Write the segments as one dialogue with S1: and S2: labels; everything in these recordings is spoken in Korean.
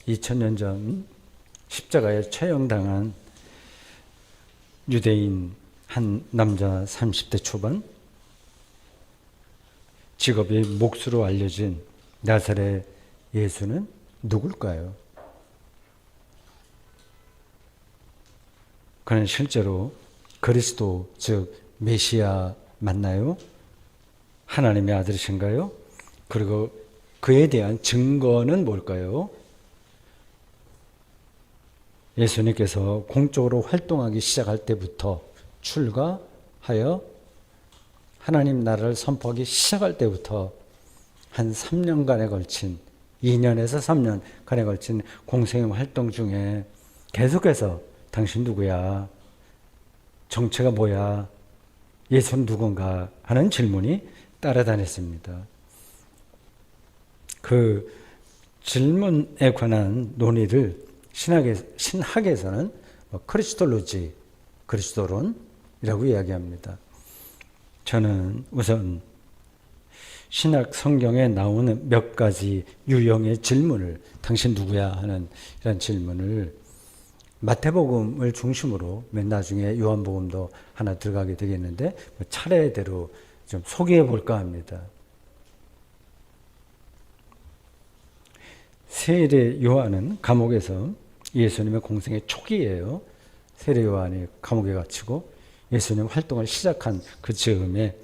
S1: 2000년 전 십자가에 처형당한 유대인 한 남자 30대 초반, 직업이 목수로 알려진 나사렛 예수는 누굴까요? 그는 실제로 그리스도, 즉 메시아 맞나요? 하나님의 아들이신가요? 그리고 그에 대한 증거는 뭘까요? 예수님께서 공적으로 활동하기 시작할 때부터 출가하여 하나님 나라를 선포하기 시작할 때부터 한 3년간에 걸친 2년에서 3년간에 걸친 공생의 활동 중에 계속해서 당신 누구야? 정체가 뭐야? 예수는 누군가? 하는 질문이 따라다녔습니다. 그 질문에 관한 논의를 신학에서는 크리스톨로지, 그리스도론이라고 이야기합니다. 저는 우선 신학 성경에 나오는 몇 가지 유형의 질문을, 당신 누구야? 하는 이런 질문을 마태복음을 중심으로 맨 나중에 요한복음도 하나 들어가게 되겠는데 차례대로 좀 소개해 볼까 합니다. 세례 요한은 감옥에서 예수님의 공생의 초기예요. 세례 요한이 감옥에 갇히고 예수님 활동을 시작한 그 즈음에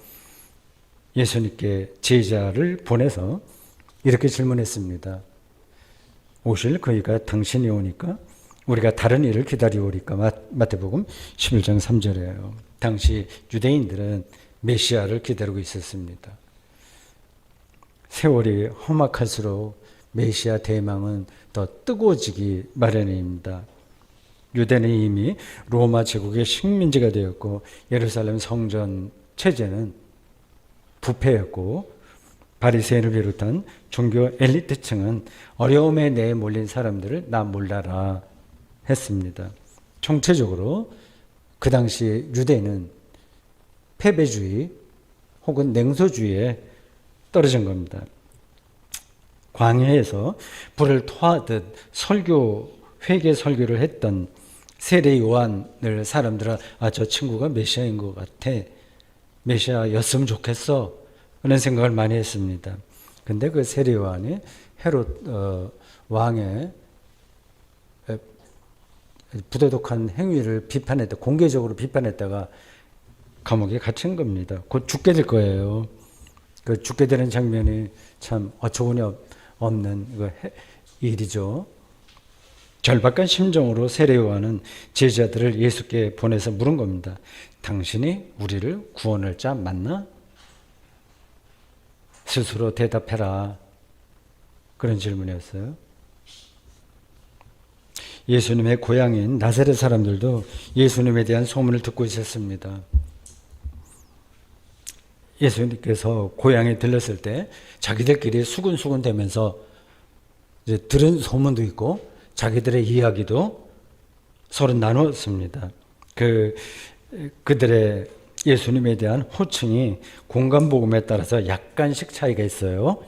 S1: 예수님께 제자를 보내서 이렇게 질문했습니다. 오실 그이가 당신이 오니까 우리가 다른 일을 기다리오리까? 마태복음 11장 3절이에요. 당시 유대인들은 메시아를 기다리고 있었습니다. 세월이 험악할수록 메시아 대망은 더 뜨거워지기 마련입니다. 유대는 이미 로마 제국의 식민지가 되었고 예루살렘 성전 체제는 부패했고 바리새인을 비롯한 종교 엘리트층은 어려움에 내몰린 사람들을 나 몰라라 했습니다. 총체적으로 그 당시 유대인은 패배주의 혹은 냉소주의에 떨어진 겁니다. 광야에서 불을 토하듯 회개 설교를 했던 세례 요한을 사람들은 저 친구가 메시아인 것 같아. 메시아였으면 좋겠어. 그런 생각을 많이 했습니다. 근데 그 세례 요한이 헤롯 왕의 부도덕한 행위를 공개적으로 비판했다가 감옥에 갇힌 겁니다. 곧 죽게 될 거예요. 그 죽게 되는 장면이 참 어처구니 없는 일이죠. 절박한 심정으로 세례 요한은 제자들을 예수께 보내서 물은 겁니다. 당신이 우리를 구원할 자 맞나? 스스로 대답해라. 그런 질문이었어요. 예수님의 고향인 나사렛 사람들도 예수님에 대한 소문을 듣고 있었습니다. 예수님께서 고향에 들렀을 때 자기들끼리 수군수군 되면서 이제 들은 소문도 있고 자기들의 이야기도 서로 나누었습니다. 그들의 예수님에 대한 호칭이 공간복음에 따라서 약간씩 차이가 있어요.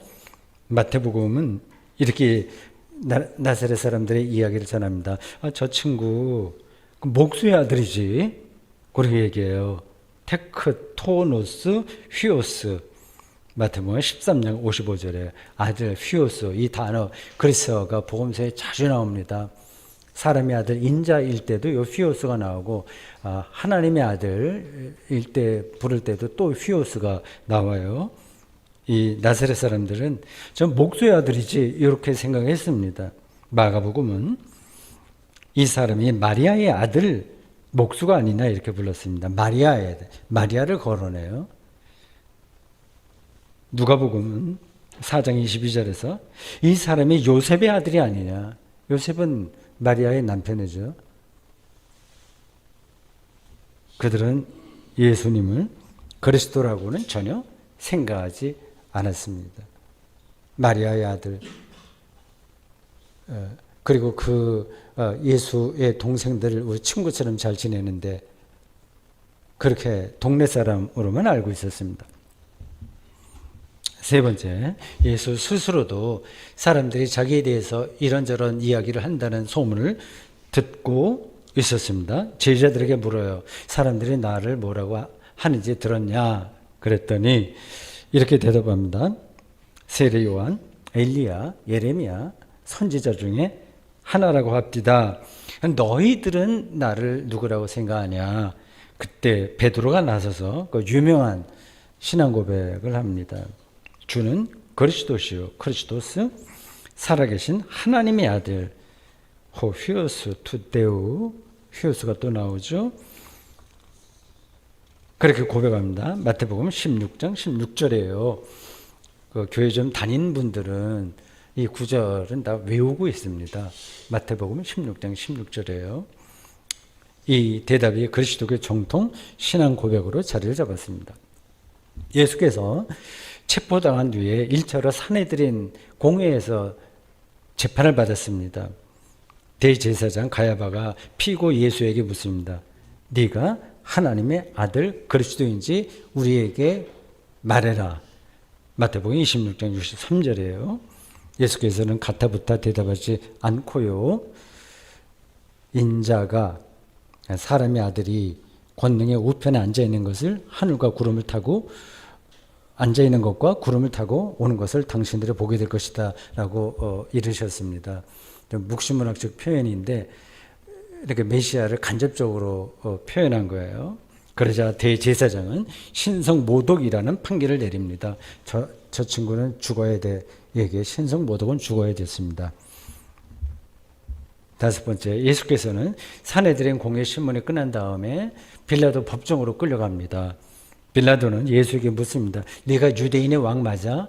S1: 마태복음은 이렇게 나사렛 사람들의 이야기를 전합니다. 저 친구 목수의 아들이지. 그렇게 얘기해요. 테크토노스 휘오스. 마태복음 13장 55절에 아들 휘오스, 이 단어 그리스어가 복음서에 자주 나옵니다. 사람의 아들 인자일 때도 요 휘오스가 나오고 하나님의 아들일 때 부를 때도 또 휘오스가 나와요. 이 나사렛 사람들은 전 목수의 아들이지 이렇게 생각했습니다. 마가복음은 이 사람이 마리아의 아들 목수가 아니냐 이렇게 불렀습니다. 마리아를 거론해요. 누가복음은 4장 22절에서 이 사람이 요셉의 아들이 아니냐. 요셉은 마리아의 남편이죠. 그들은 예수님을 그리스도라고는 전혀 생각하지 않았습니다. 마리아의 아들, 그리고 예수의 동생들을 우리 친구처럼 잘 지내는데 그렇게 동네 사람으로만 알고 있었습니다. 세 번째, 예수 스스로도 사람들이 자기에 대해서 이런저런 이야기를 한다는 소문을 듣고 있었습니다. 제자들에게 물어요. 사람들이 나를 뭐라고 하는지 들었냐? 그랬더니 이렇게 대답합니다. 세례 요한, 엘리야, 예레미야 선지자 중에 하나라고 합디다. 너희들은 나를 누구라고 생각하냐? 그때 베드로가 나서서 그 유명한 신앙 고백을 합니다. 주는 그리스도시요 크리스토스 살아계신 하나님의 아들 호 휘오스 투데우 휘오스가 또 나오죠. 그렇게 고백합니다. 마태복음 16장 16절이에요. 그 교회 좀 다닌 분들은 이 구절은 다 외우고 있습니다. 마태복음 16장 16절이에요. 이 대답이 그리스도의 정통 신앙 고백으로 자리를 잡았습니다. 예수께서 체포당한 뒤에 1차로 산헤드린 공회에서 재판을 받았습니다. 대제사장 가야바가 피고 예수에게 묻습니다. 네가 하나님의 아들 그리스도인지 우리에게 말해라. 마태복음 26장 63절이에요. 예수께서는 가타부타 대답하지 않고요. 인자가 사람의 아들이 권능의 우편에 앉아있는 것을 하늘과 구름을 타고 앉아있는 것과 구름을 타고 오는 것을 당신들이 보게 될 것이다 라고 이르셨습니다. 묵시문학적 표현인데 이렇게 메시아를 간접적으로 표현한 거예요. 그러자 대제사장은 신성모독이라는 판결을 내립니다. 저 친구는 죽어야 돼. 얘기에 신성모독은 죽어야 됐습니다. 다섯 번째, 예수께서는 산헤드린 공회 신문이 끝난 다음에 빌라도 법정으로 끌려갑니다. 빌라도는 예수에게 묻습니다. 네가 유대인의 왕 맞아?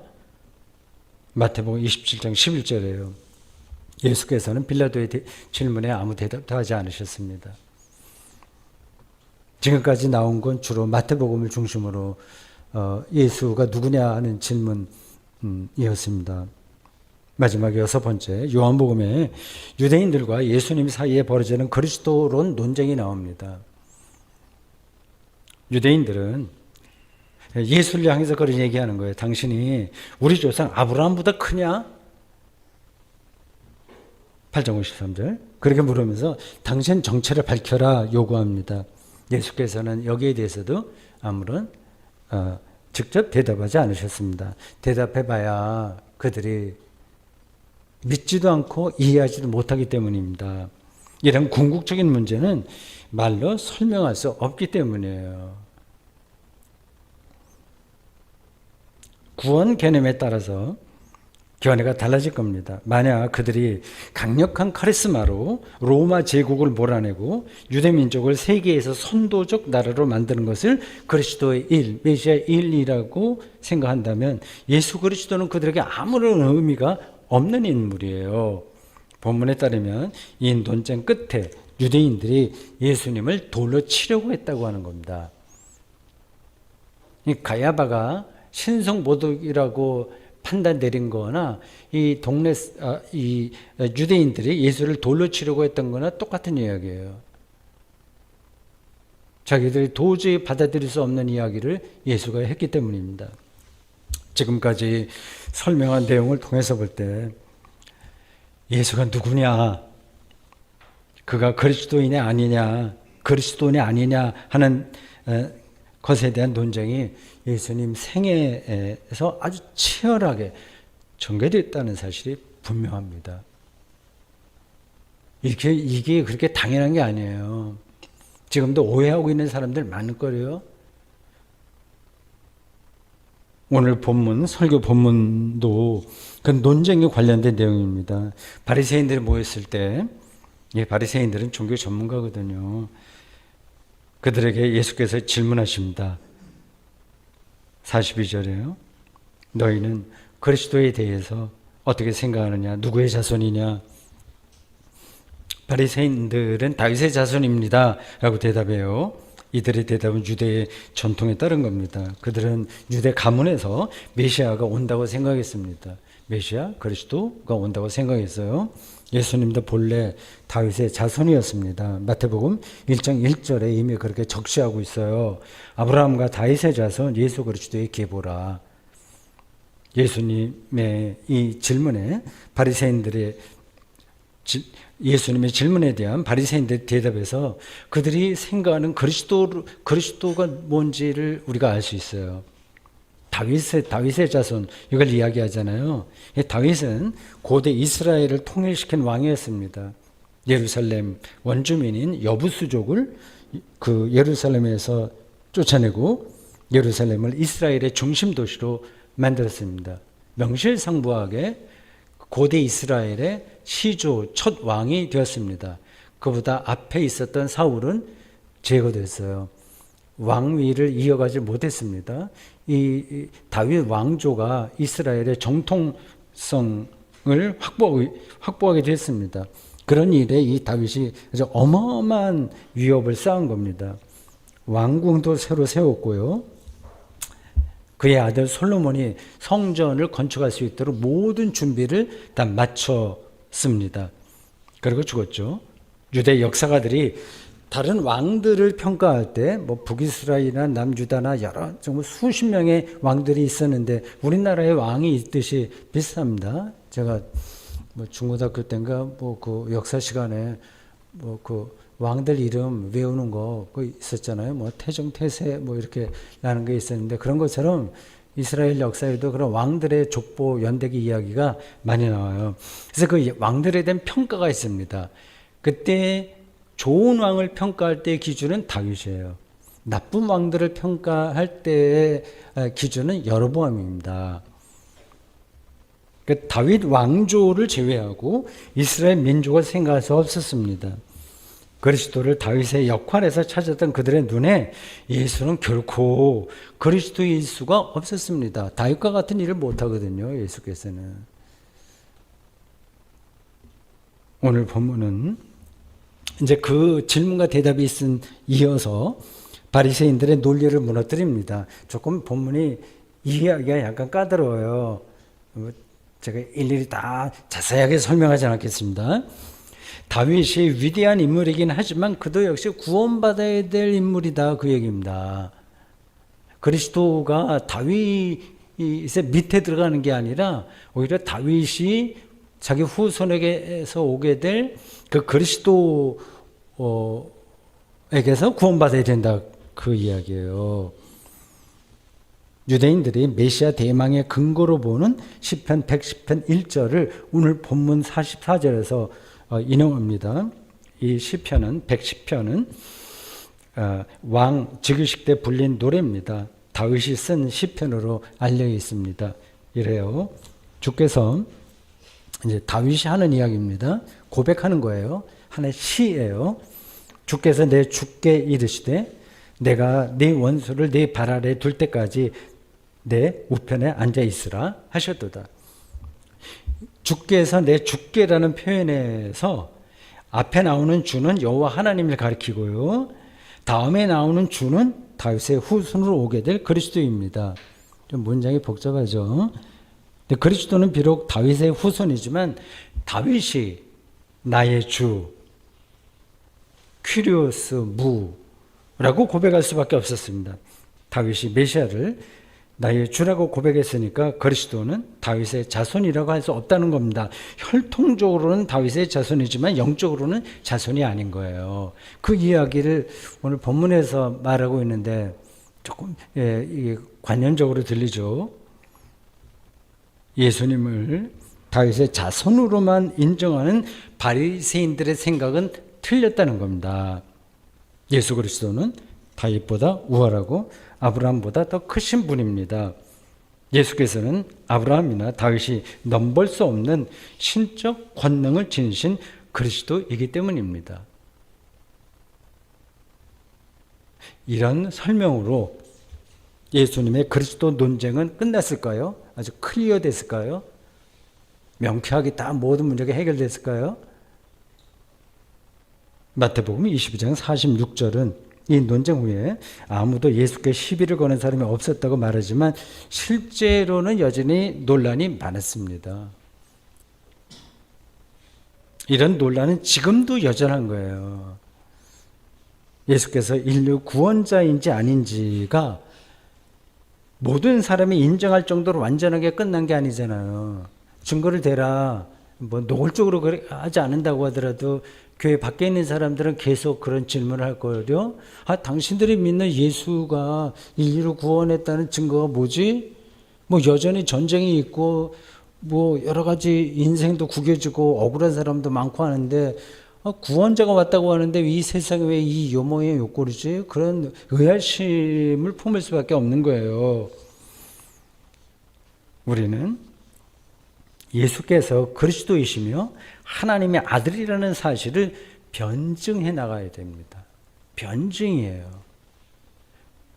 S1: 마태복음 27장 11절이에요. 예수께서는 빌라도의 질문에 아무 대답도 하지 않으셨습니다. 지금까지 나온 건 주로 마태복음을 중심으로 예수가 누구냐 하는 질문이었습니다. 마지막 여섯 번째, 요한복음에 유대인들과 예수님 사이에 벌어지는 그리스도론 논쟁이 나옵니다. 유대인들은 예수를 향해서 그런 얘기하는 거예요. 당신이 우리 조상 아브라함보다 크냐? 8장 53절. 그렇게 물으면서 당신 정체를 밝혀라 요구합니다. 예수께서는 여기에 대해서도 아무런 직접 대답하지 않으셨습니다. 대답해봐야 그들이 믿지도 않고 이해하지도 못하기 때문입니다. 이런 궁극적인 문제는 말로 설명할 수 없기 때문이에요. 구원 개념에 따라서 견해가 달라질 겁니다. 만약 그들이 강력한 카리스마로 로마 제국을 몰아내고 유대민족을 세계에서 선도적 나라로 만드는 것을 그리스도의 일, 메시아의 일이라고 생각한다면 예수 그리스도는 그들에게 아무런 의미가 없는 인물이에요. 본문에 따르면 이 논쟁 끝에 유대인들이 예수님을 돌로 치려고 했다고 하는 겁니다. 이 가야바가 신성모독이라고 판단 내린 거나 이 동네 이 유대인들이 예수를 돌로 치려고 했던 거나 똑같은 이야기예요. 자기들이 도저히 받아들일 수 없는 이야기를 예수가 했기 때문입니다. 지금까지 설명한 내용을 통해서 볼 때 예수가 누구냐, 그가 그리스도인이 아니냐, 그리스도인이 아니냐 하는 것에 대한 논쟁이 예수님 생애에서 아주 치열하게 전개됐다는 사실이 분명합니다. 이게 그렇게 당연한 게 아니에요. 지금도 오해하고 있는 사람들 많을 거예요. 오늘 본문, 설교 본문도 그 논쟁에 관련된 내용입니다. 바리새인들이 모였을 때, 바리새인들은 종교 전문가거든요. 그들에게 예수께서 질문하십니다. 42절에요. 너희는 그리스도에 대해서 어떻게 생각하느냐? 누구의 자손이냐? 바리새인들은 다윗의 자손입니다 라고 대답해요. 이들의 대답은 유대의 전통에 따른 겁니다. 그들은 유대 가문에서 메시아가 온다고 생각했습니다. 메시아, 그리스도가 온다고 생각했어요. 예수님도 본래 다윗의 자손이었습니다. 마태복음 1장 1절에 이미 그렇게 적시하고 있어요. 아브라함과 다윗의 자손 예수 그리스도의 계보라. 예수님의 이 질문에 예수님의 질문에 대한 바리새인들의 대답에서 그들이 생각하는 그리스도가 뭔지를 우리가 알 수 있어요. 다윗의 자손, 이걸 이야기하잖아요. 다윗은 고대 이스라엘을 통일시킨 왕이었습니다. 예루살렘 원주민인 여부수족을 그 예루살렘에서 쫓아내고 예루살렘을 이스라엘의 중심 도시로 만들었습니다. 명실상부하게 고대 이스라엘의 시조 첫 왕이 되었습니다. 그보다 앞에 있었던 사울은 제거됐어요. 왕위를 이어가지 못했습니다. 이 다윗 왕조가 이스라엘의 정통성을 확보하게 됐습니다. 그런 일에 이 다윗이 아주 어마어마한 위협을 쌓은 겁니다. 왕궁도 새로 세웠고요. 그의 아들 솔로몬이 성전을 건축할 수 있도록 모든 준비를 다 마쳤습니다. 그리고 죽었죠. 유대 역사가들이 다른 왕들을 평가할 때 북이스라엘이나 남유다나 여러 정말 수십 명의 왕들이 있었는데 우리나라에 왕이 있듯이 비슷합니다. 제가 중고등학교 때인가 그 역사 시간에 그 왕들 이름 외우는 거 있었잖아요. 태종, 태세 이렇게 나는 게 있었는데 그런 것처럼 이스라엘 역사에도 그런 왕들의 족보 연대기 이야기가 많이 나와요. 그래서 그 왕들에 대한 평가가 있습니다. 그때 좋은 왕을 평가할 때의 기준은 다윗이에요. 나쁜 왕들을 평가할 때의 기준은 여로보암입니다. 그러니까 다윗 왕조를 제외하고 이스라엘 민족을 생각할 수 없었습니다. 그리스도를 다윗의 역할에서 찾았던 그들의 눈에 예수는 결코 그리스도일 수가 없었습니다. 다윗과 같은 일을 못하거든요. 예수께서는. 오늘 본문은 이제 그 질문과 대답이 이어서 바리새인들의 논리를 무너뜨립니다. 조금 본문이 이해하기가 약간 까다로워요. 제가 일일이 다 자세하게 설명하지 않겠습니다. 다윗이 위대한 인물이긴 하지만 그도 역시 구원받아야 될 인물이다, 그 얘기입니다. 그리스도가 다윗의 밑에 들어가는 게 아니라 오히려 다윗이 자기 후손에게서 오게 될 그 그리스도에게서 구원받아야 된다, 그 이야기예요. 유대인들이 메시아 대망의 근거로 보는 시편 110편 1절을 오늘 본문 44절에서 인용합니다. 이 시편은 110편은 왕 즉위식 때 불린 노래입니다. 다윗이 쓴 시편으로 알려 있습니다. 이래요. 주께서 이제 다윗이 하는 이야기입니다. 고백하는 거예요. 하나의 시예요. 주께서 내 주께 이르시되 내가 네 원수를 네 발 아래 둘 때까지 내 우편에 앉아 있으라 하셨도다. 주께서 내 주께라는 표현에서 앞에 나오는 주는 여호와 하나님을 가리키고요. 다음에 나오는 주는 다윗의 후손으로 오게 될 그리스도입니다. 좀 문장이 복잡하죠. 근데 그리스도는 비록 다윗의 후손이지만 다윗이 나의 주, 퀴리오스 무라고 고백할 수밖에 없었습니다. 다윗이 메시아를 나의 주라고 고백했으니까 그리스도는 다윗의 자손이라고 할 수 없다는 겁니다. 혈통적으로는 다윗의 자손이지만 영적으로는 자손이 아닌 거예요. 그 이야기를 오늘 본문에서 말하고 있는데 조금 이게 관념적으로 들리죠. 예수님을 다윗의 자손으로만 인정하는 바리새인들의 생각은 틀렸다는 겁니다. 예수 그리스도는 다윗보다 우월하고 아브라함보다 더 크신 분입니다. 예수께서는 아브라함이나 다윗이 넘볼 수 없는 신적 권능을 지니신 그리스도이기 때문입니다. 이런 설명으로 예수님의 그리스도 논쟁은 끝났을까요? 아주 클리어 됐을까요? 명쾌하게 다 모든 문제가 해결됐을까요? 마태복음 22장 46절은 이 논쟁 후에 아무도 예수께 시비를 거는 사람이 없었다고 말하지만 실제로는 여전히 논란이 많았습니다. 이런 논란은 지금도 여전한 거예요. 예수께서 인류 구원자인지 아닌지가 모든 사람이 인정할 정도로 완전하게 끝난 게 아니잖아요. 증거를 대라. 뭐 노골적으로 그래 하지 않는다고 하더라도 교회 밖에 있는 사람들은 계속 그런 질문을 할 거예요. 아, 당신들이 믿는 예수가 인류를 구원했다는 증거가 뭐지? 뭐 여전히 전쟁이 있고 뭐 여러 가지 인생도 구겨지고 억울한 사람도 많고 하는데 구원자가 왔다고 하는데 이 세상에 왜 이 요모의 욕구르지? 그런 의아심을 품을 수밖에 없는 거예요. 우리는 예수께서 그리스도이시며 하나님의 아들이라는 사실을 변증해 나가야 됩니다. 변증이에요.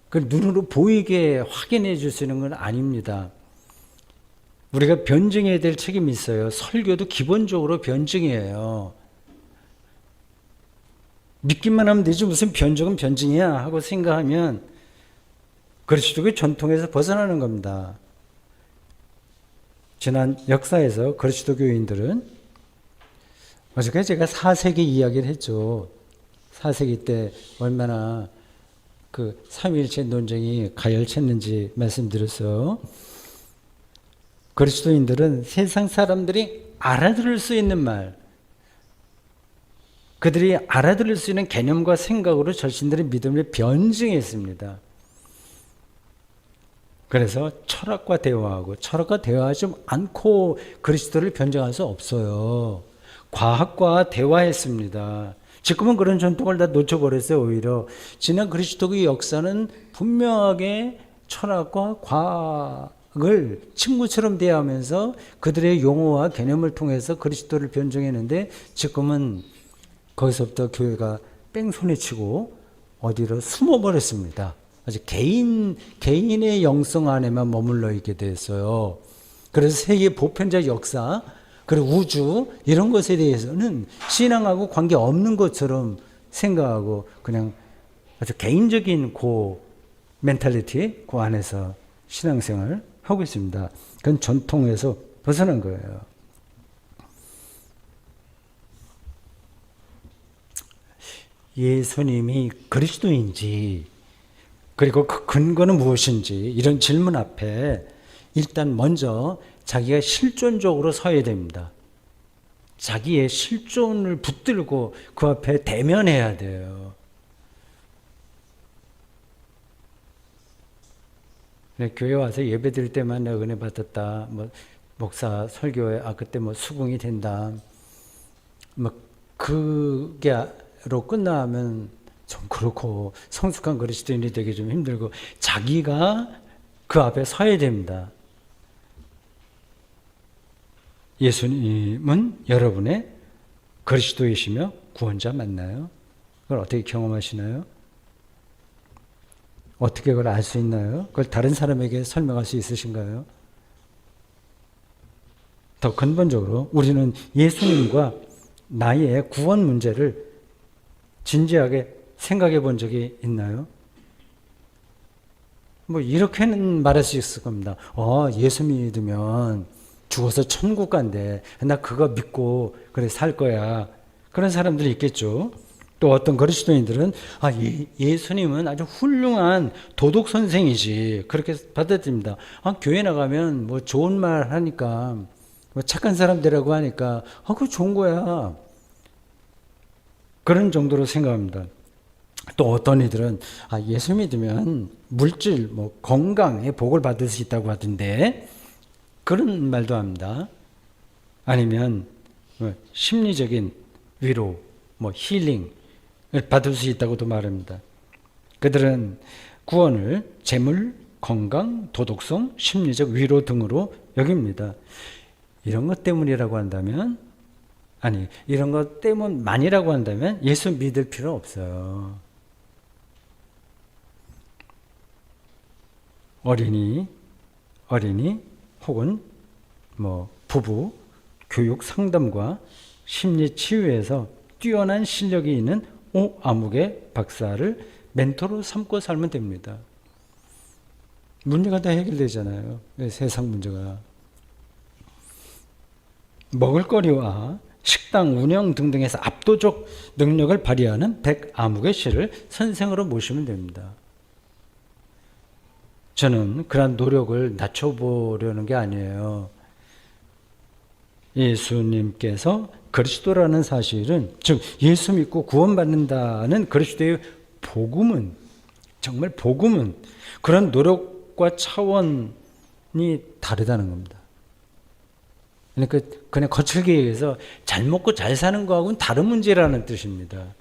S1: 그 눈으로 보이게 확인해 줄 수 있는 건 아닙니다. 우리가 변증해야 될 책임이 있어요. 설교도 기본적으로 변증이에요. 믿기만 하면 되지 무슨 변증은 변증이야 하고 생각하면 그리스도의 전통에서 벗어나는 겁니다. 지난 역사에서 그리스도 교인들은 어저께 제가 4세기 이야기를 했죠. 4세기 때 얼마나 그 삼위일체 논쟁이 가열쳤는지 말씀드렸어요. 그리스도인들은 세상 사람들이 알아들을 수 있는 말, 그들이 알아들을 수 있는 개념과 생각으로 자신들의 믿음을 변증했습니다. 그래서 철학과 대화하지 않고 그리스도를 변증할 수 없어요. 과학과 대화했습니다. 지금은 그런 전통을 다 놓쳐버렸어요. 오히려 지난 그리스도의 역사는 분명하게 철학과 과학을 친구처럼 대하면서 그들의 용어와 개념을 통해서 그리스도를 변증했는데 지금은 거기서부터 교회가 뺑소니 치고 어디로 숨어버렸습니다. 아주 개인의 영성 안에만 머물러 있게 됐어요. 그래서 세계 보편적 역사, 그리고 우주, 이런 것에 대해서는 신앙하고 관계없는 것처럼 생각하고 그냥 아주 개인적인 멘탈리티, 그 안에서 신앙생활을 하고 있습니다. 그건 전통에서 벗어난 거예요. 예수님이 그리스도인지, 그리고 그 근거는 무엇인지 이런 질문 앞에 일단 먼저 자기가 실존적으로 서야 됩니다. 자기의 실존을 붙들고 그 앞에 대면해야 돼요. 교회 와서 예배 드릴 때만 내가 은혜 받았다. 뭐 목사 설교에 그때 뭐 수긍이 된다. 뭐 그게로 끝나면 좀 그렇고 성숙한 그리스도인이 되기 좀 힘들고 자기가 그 앞에 서야 됩니다. 예수님은 여러분의 그리스도이시며 구원자 맞나요? 그걸 어떻게 경험하시나요? 어떻게 그걸 알 수 있나요? 그걸 다른 사람에게 설명할 수 있으신가요? 더 근본적으로 우리는 예수님과 나의 구원 문제를 진지하게 생각해 본 적이 있나요? 뭐 이렇게는 말할 수 있을 겁니다. 예수 믿으면 죽어서 천국 간대. 나 그거 믿고 그래 살 거야. 그런 사람들이 있겠죠. 또 어떤 그리스도인들은 예수님은 아주 훌륭한 도덕 선생이지 그렇게 받아들입니다. 교회 나가면 뭐 좋은 말 하니까 뭐 착한 사람들이라고 하니까 그거 좋은 거야. 그런 정도로 생각합니다. 또 어떤 이들은 예수 믿으면 물질, 뭐 건강에 복을 받을 수 있다고 하던데 그런 말도 합니다. 아니면 심리적인 위로, 뭐 힐링을 받을 수 있다고도 말합니다. 그들은 구원을 재물, 건강, 도덕성, 심리적 위로 등으로 여깁니다. 이런 것 때문이라고 한다면 이런 것 때문만이라고 한다면 예수 믿을 필요 없어요. 어린이 혹은 뭐 부부 교육 상담과 심리 치유에서 뛰어난 실력이 있는 아무개 박사를 멘토로 삼고 살면 됩니다. 문제가 다 해결되잖아요. 세상 문제가. 먹을거리와 식당 운영 등등에서 압도적 능력을 발휘하는 백아무개 씨를 선생으로 모시면 됩니다. 저는 그런 노력을 낮춰보려는 게 아니에요. 예수님께서 그리스도라는 사실은, 즉 예수 믿고 구원받는다는 그리스도의 복음은, 정말 복음은 그런 노력과 차원이 다르다는 겁니다. 그러니까 그냥 거칠게 얘기해서 잘 먹고 잘 사는 거하고는 다른 문제라는 뜻입니다.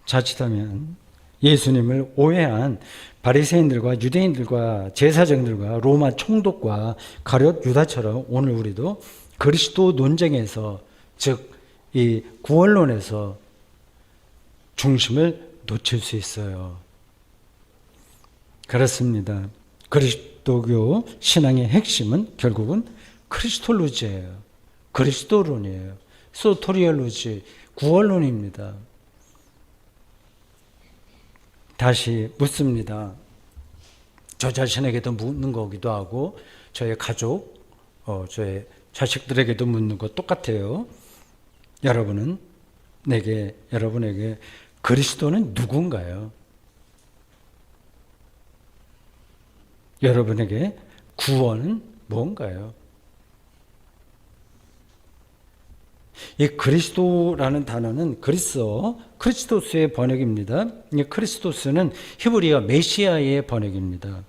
S1: 자칫하면 예수님을 오해한 바리새인들과 유대인들과 제사장들과 로마 총독과 가룟 유다처럼 오늘 우리도 그리스도 논쟁에서, 즉 이 구원론에서 중심을 놓칠 수 있어요. 그렇습니다. 그리스도교 신앙의 핵심은 결국은 크리스톨로지예요. 그리스도론이에요. 소토리올로지, 구원론입니다. 다시 묻습니다. 저 자신에게도 묻는 거기도 하고 저의 가족, 저의 자식들에게도 묻는 거 똑같아요. 여러분에게 그리스도는 누군가요? 여러분에게 구원은 뭔가요? 이 그리스도라는 단어는 크리스토스의 번역입니다. 이 크리스토스는 히브리어 메시아의 번역입니다.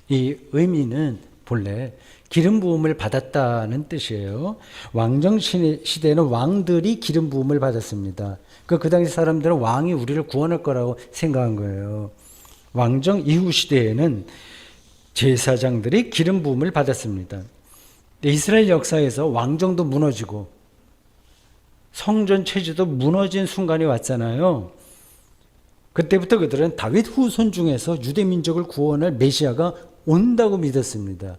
S1: 이 의미는 본래 기름 부음을 받았다는 뜻이에요. 왕정 시대에는 왕들이 기름 부음을 받았습니다. 그 당시 사람들은 왕이 우리를 구원할 거라고 생각한 거예요. 왕정 이후 시대에는 제사장들이 기름 부음을 받았습니다. 이스라엘 역사에서 왕정도 무너지고 성전 체제도 무너진 순간이 왔잖아요. 그때부터 그들은 다윗 후손 중에서 유대 민족을 구원할 메시아가 온다고 믿었습니다.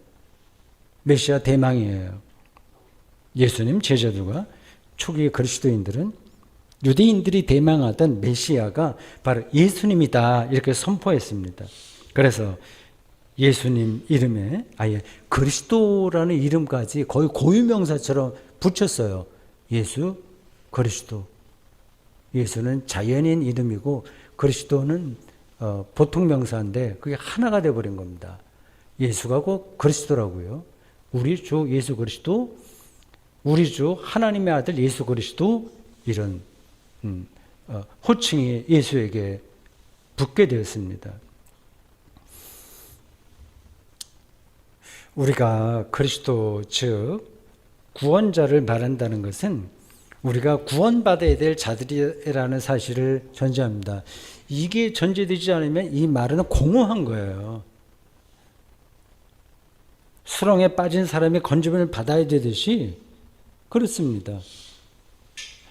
S1: 메시아 대망이에요. 예수님 제자들과 초기 그리스도인들은 유대인들이 대망하던 메시아가 바로 예수님이다 이렇게 선포했습니다. 그래서 예수님 이름에 아예 그리스도라는 이름까지 거의 고유명사처럼 붙였어요. 예수 그리스도. 예수는 자연인 이름이고 그리스도는 보통 명사인데 그게 하나가 되어버린 겁니다. 예수가 곧 그리스도라고요. 우리 주 예수 그리스도, 우리 주 하나님의 아들 예수 그리스도, 이런 호칭이 예수에게 붙게 되었습니다. 우리가 그리스도 즉 구원자를 말한다는 것은 우리가 구원받아야 될 자들이라는 사실을 전제합니다. 이게 전제되지 않으면 이 말은 공허한 거예요. 수렁에 빠진 사람이 건짐을 받아야 되듯이 그렇습니다.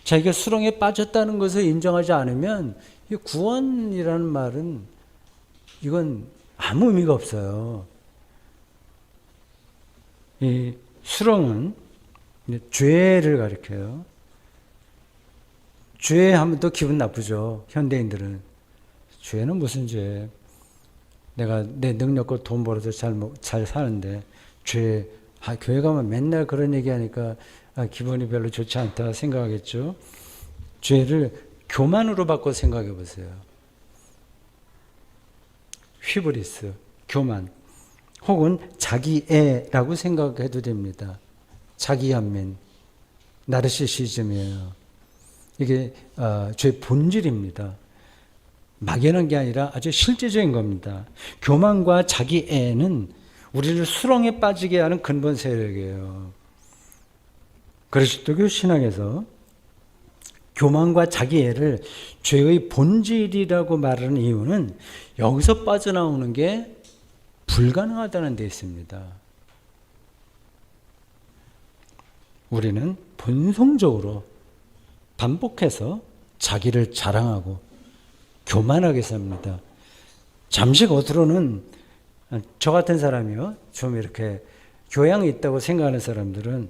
S1: 자기가 수렁에 빠졌다는 것을 인정하지 않으면 이 구원이라는 말은 이건 아무 의미가 없어요. 이 수렁은 죄를 가리켜요. 죄 하면 또 기분 나쁘죠. 현대인들은. 죄는 무슨 죄? 내가 내 능력과 돈 벌어서 잘 사는데 죄, 교회 가면 맨날 그런 얘기하니까 기분이 별로 좋지 않다 생각하겠죠. 죄를 교만으로 바꿔 생각해 보세요. 휘브리스, 교만, 혹은 자기애라고 생각해도 됩니다. 자기연민, 나르시시즘이에요. 이게 죄의 본질입니다. 막연한 게 아니라 아주 실제적인 겁니다. 교만과 자기애는 우리를 수렁에 빠지게 하는 근본 세력이에요. 그리스도교 신앙에서 교만과 자기애를 죄의 본질이라고 말하는 이유는 여기서 빠져나오는 게 불가능하다는 데 있습니다. 우리는 본성적으로 반복해서 자기를 자랑하고 교만하게 삽니다. 잠시 겉으로는 저 같은 사람이요, 좀 이렇게 교양이 있다고 생각하는 사람들은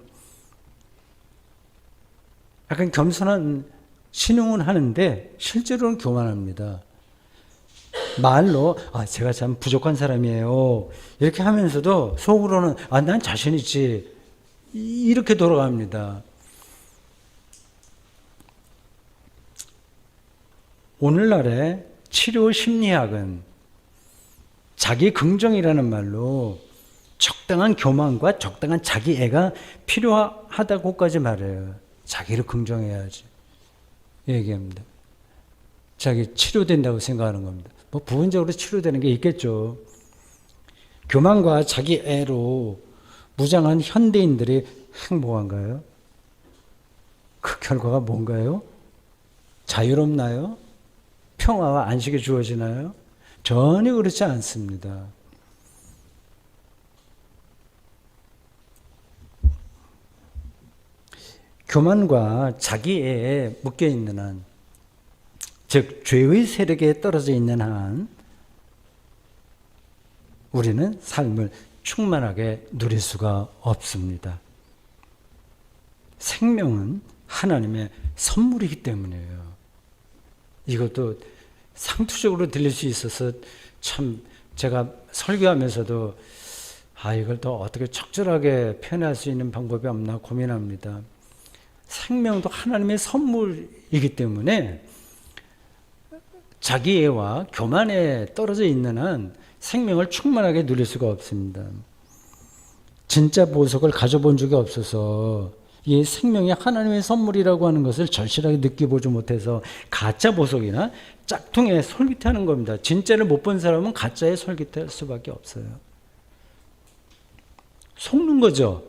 S1: 약간 겸손한 신용은 하는데 실제로는 교만합니다. 말로 제가 참 부족한 사람이에요 이렇게 하면서도 속으로는 난 자신 있지 이렇게 돌아갑니다. 오늘날의 치료 심리학은 자기 긍정이라는 말로 적당한 교만과 적당한 자기애가 필요하다고까지 말해요. 자기를 긍정해야지 얘기합니다. 자기 치료된다고 생각하는 겁니다. 뭐 부분적으로 치료되는 게 있겠죠. 교만과 자기애로 무장한 현대인들이 행복한가요? 그 결과가 뭔가요? 자유롭나요? 평화와 안식이 주어지나요? 전혀 그렇지 않습니다. 교만과 자기애에 묶여 있는 한, 즉 죄의 세력에 떨어져 있는 한 우리는 삶을 충만하게 누릴 수가 없습니다. 생명은 하나님의 선물이기 때문이에요. 이것도 상투적으로 들릴 수 있어서 참 제가 설교하면서도 이걸 더 어떻게 적절하게 표현할 수 있는 방법이 없나 고민합니다. 생명도 하나님의 선물이기 때문에 자기애와 교만에 떨어져 있는 한 생명을 충만하게 누릴 수가 없습니다. 진짜 보석을 가져본 적이 없어서 이 생명이 하나님의 선물이라고 하는 것을 절실하게 느껴보지 못해서 가짜 보석이나 짝퉁에 솔깃하는 겁니다. 진짜를 못 본 사람은 가짜에 솔깃할 수밖에 없어요. 속는 거죠.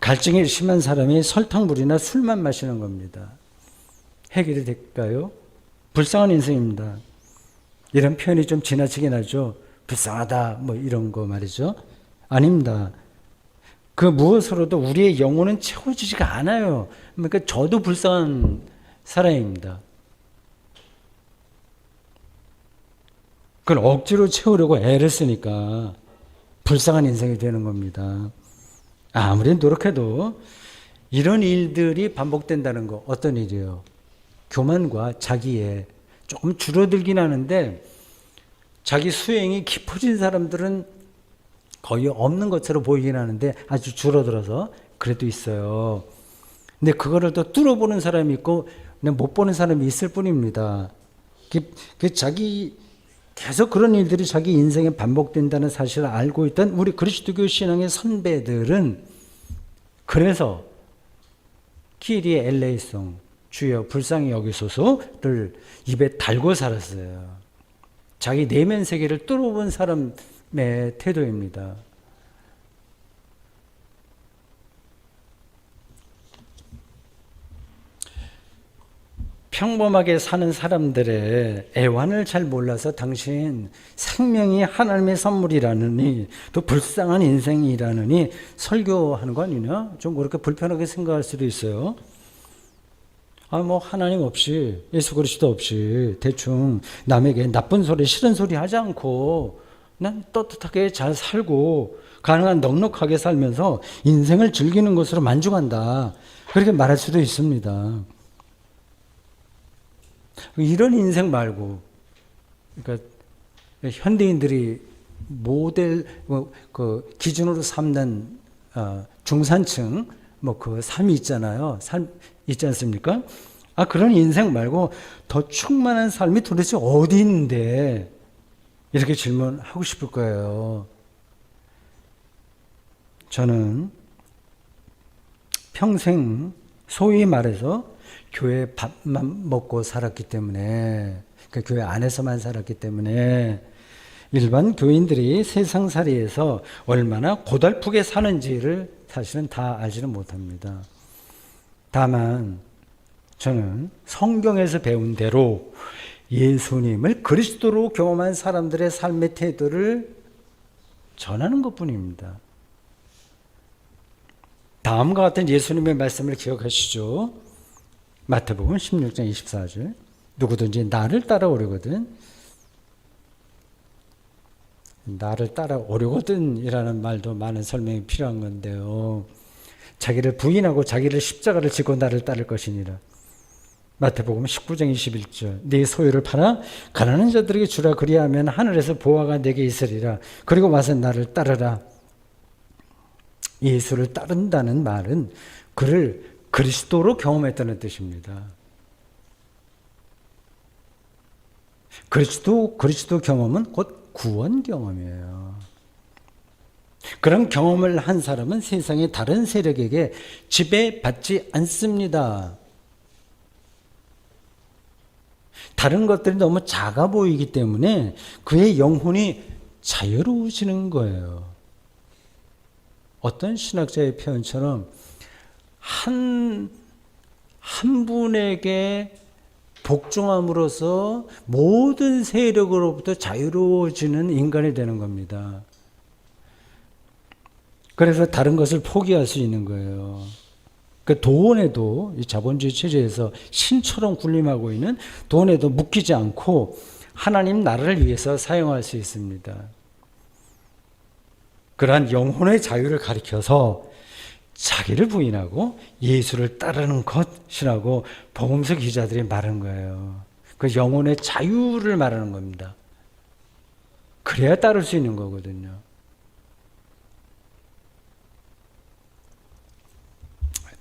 S1: 갈증이 심한 사람이 설탕물이나 술만 마시는 겁니다. 해결이 될까요? 불쌍한 인생입니다. 이런 표현이 좀 지나치긴 하죠. 불쌍하다 뭐 이런 거 말이죠. 아닙니다. 그 무엇으로도 우리의 영혼은 채워지지가 않아요. 그러니까 저도 불쌍한 사람입니다. 그걸 억지로 채우려고 애를 쓰니까 불쌍한 인생이 되는 겁니다. 아무리 노력해도 이런 일들이 반복된다는 거. 어떤 일이에요? 교만과 자기애 조금 줄어들긴 하는데 자기 수행이 깊어진 사람들은 거의 없는 것처럼 보이긴 하는데 아주 줄어들어서 그래도 있어요. 근데 그거를 또 뚫어보는 사람이 있고 못 보는 사람이 있을 뿐입니다. 자기 계속 그런 일들이 자기 인생에 반복된다는 사실을 알고 있던 우리 그리스도교 신앙의 선배들은 그래서 키리의 엘레이송 주여 불쌍히 여기소서를 입에 달고 살았어요. 자기 내면 세계를 뚫어본 사람의 태도입니다. 평범하게 사는 사람들의 애환을 잘 몰라서 당신 생명이 하나님의 선물이라느니 또 불쌍한 인생이라느니 설교하는 거 아니냐? 좀 그렇게 불편하게 생각할 수도 있어요. 뭐 하나님 없이 예수 그리스도 없이 대충 남에게 나쁜 소리 싫은 소리 하지 않고 난 떳떳하게 잘 살고 가능한 넉넉하게 살면서 인생을 즐기는 것으로 만족한다. 그렇게 말할 수도 있습니다. 이런 인생 말고, 그러니까 현대인들이 모델 그 기준으로 삼는 중산층 그 삶이 있잖아요. 삶 있지 않습니까? 그런 인생 말고 더 충만한 삶이 도대체 어디 있는데 이렇게 질문하고 싶을 거예요. 저는 평생 소위 말해서 교회 밥만 먹고 살았기 때문에, 그러니까 교회 안에서만 살았기 때문에 일반 교인들이 세상살이에서 얼마나 고달프게 사는지를 사실은 다 알지는 못합니다. 다만 저는 성경에서 배운 대로 예수님을 그리스도로 경험한 사람들의 삶의 태도를 전하는 것뿐입니다. 다음과 같은 예수님의 말씀을 기억하시죠. 마태복음 16장 24절 누구든지 나를 따라오려거든, 나를 따라오려거든 이라는 말도 많은 설명이 필요한 건데요. 자기를 부인하고 자기를 십자가를 지고 나를 따를 것이니라. 마태복음 19장 21절 네 소유를 팔아 가난한 자들에게 주라. 그리하면 하늘에서 보화가 내게 있으리라. 그리고 와서 나를 따르라. 예수를 따른다는 말은 그를 그리스도로 경험했다는 뜻입니다. 그리스도 경험은 곧 구원 경험이에요. 그런 경험을 한 사람은 세상의 다른 세력에게 지배받지 않습니다. 다른 것들이 너무 작아 보이기 때문에 그의 영혼이 자유로워지는 거예요. 어떤 신학자의 표현처럼 한 분에게 복종함으로써 모든 세력으로부터 자유로워지는 인간이 되는 겁니다. 그래서 다른 것을 포기할 수 있는 거예요. 그 돈에도 이 자본주의 체제에서 신처럼 군림하고 있는 돈에도 묶이지 않고 하나님 나라를 위해서 사용할 수 있습니다. 그러한 영혼의 자유를 가리켜서 자기를 부인하고 예수를 따르는 것이라고 복음서 기자들이 말한 거예요. 그 영혼의 자유를 말하는 겁니다. 그래야 따를 수 있는 거거든요.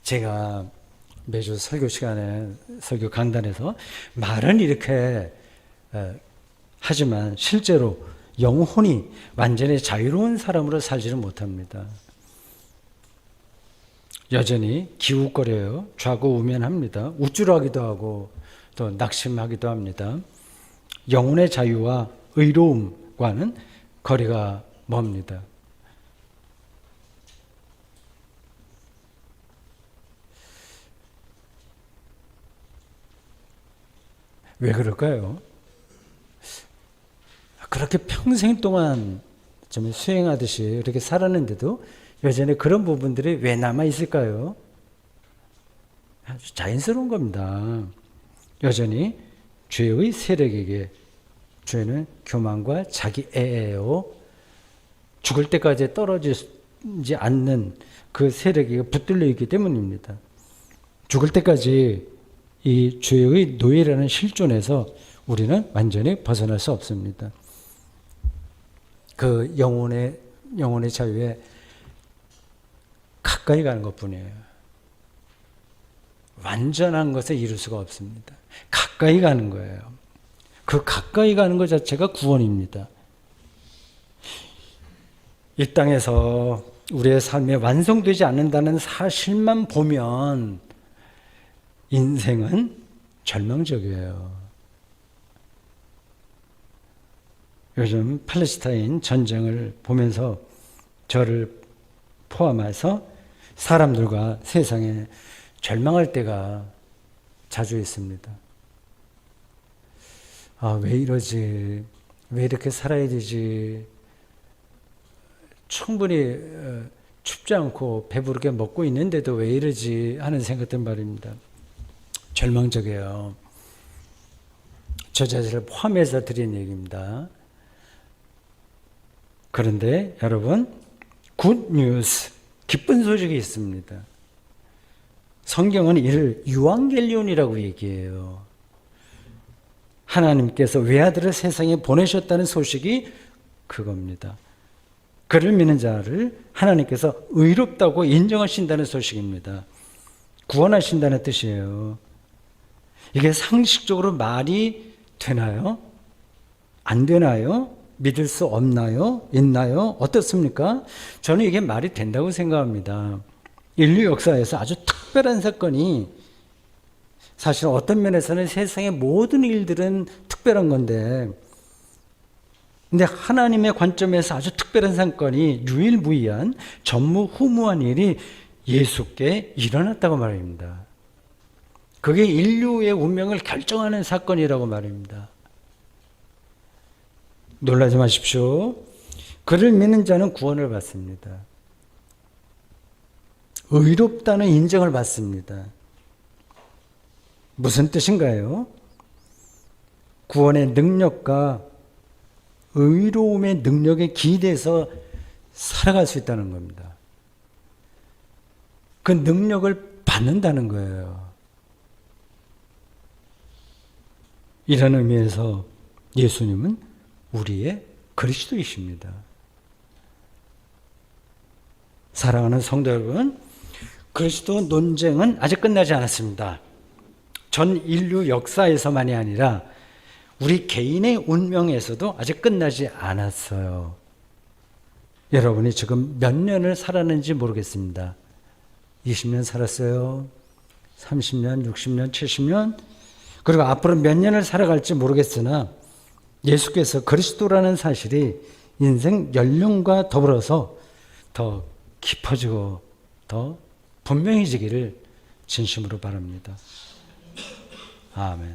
S1: 제가 매주 설교 시간에 설교 강단에서 말은 이렇게 하지만 실제로 영혼이 완전히 자유로운 사람으로 살지는 못합니다. 여전히 기웃거려요. 좌고우면합니다. 우쭐하기도 하고 또 낙심하기도 합니다. 영혼의 자유와 의로움과는 거리가 멉니다. 왜 그럴까요? 그렇게 평생 동안 좀 수행하듯이 이렇게 살았는데도 여전히 그런 부분들이 왜 남아 있을까요? 아주 자연스러운 겁니다. 여전히 죄의 세력에게 죄는 교만과 자기애예요. 죽을 때까지 떨어지지 않는 그 세력에게 붙들려 있기 때문입니다. 죽을 때까지 이 죄의 노예라는 실존에서 우리는 완전히 벗어날 수 없습니다. 그 영혼의 자유에 가까이 가는 것뿐이에요. 완전한 것을 이룰 수가 없습니다. 가까이 가는 거예요. 그 가까이 가는 것 자체가 구원입니다. 이 땅에서 우리의 삶에 완성되지 않는다는 사실만 보면 인생은 절망적이에요. 요즘 팔레스타인 전쟁을 보면서 저를 포함해서 사람들과 세상에 절망할 때가 자주 있습니다. 아, 왜 이러지? 왜 이렇게 살아야 되지? 충분히 춥지 않고 배부르게 먹고 있는데도 왜 이러지? 하는 생각들 말입니다. 절망적이에요. 저 자신을 포함해서 드린 얘기입니다. 그런데 여러분, 굿 뉴스, 기쁜 소식이 있습니다. 성경은 이를 유앙겔리온이라고 얘기해요. 하나님께서 외아들을 세상에 보내셨다는 소식이 그겁니다. 그를 믿는 자를 하나님께서 의롭다고 인정하신다는 소식입니다. 구원하신다는 뜻이에요. 이게 상식적으로 말이 되나요? 안 되나요? 믿을 수 없나요? 있나요? 어떻습니까? 저는 이게 말이 된다고 생각합니다. 인류 역사에서 아주 특별한 사건이 사실 어떤 면에서는 세상의 모든 일들은 특별한 건데 근데 하나님의 관점에서 아주 특별한 사건이 유일무이한 전무후무한 일이 예수께 일어났다고 말입니다. 그게 인류의 운명을 결정하는 사건이라고 말입니다. 놀라지 마십시오. 그를 믿는 자는 구원을 받습니다. 의롭다는 인정을 받습니다. 무슨 뜻인가요? 구원의 능력과 의로움의 능력에 기대서 살아갈 수 있다는 겁니다. 그 능력을 받는다는 거예요. 이런 의미에서 예수님은 우리의 그리스도이십니다. 사랑하는 성도 여러분, 그리스도 논쟁은 아직 끝나지 않았습니다. 전 인류 역사에서만이 아니라 우리 개인의 운명에서도 아직 끝나지 않았어요. 여러분이 지금 몇 년을 살았는지 모르겠습니다. 20년 살았어요. 30년, 60년, 70년, 그리고 앞으로 몇 년을 살아갈지 모르겠으나 예수께서 그리스도라는 사실이 인생 연륜과 더불어서 더 깊어지고 더 분명해지기를 진심으로 바랍니다. 아멘.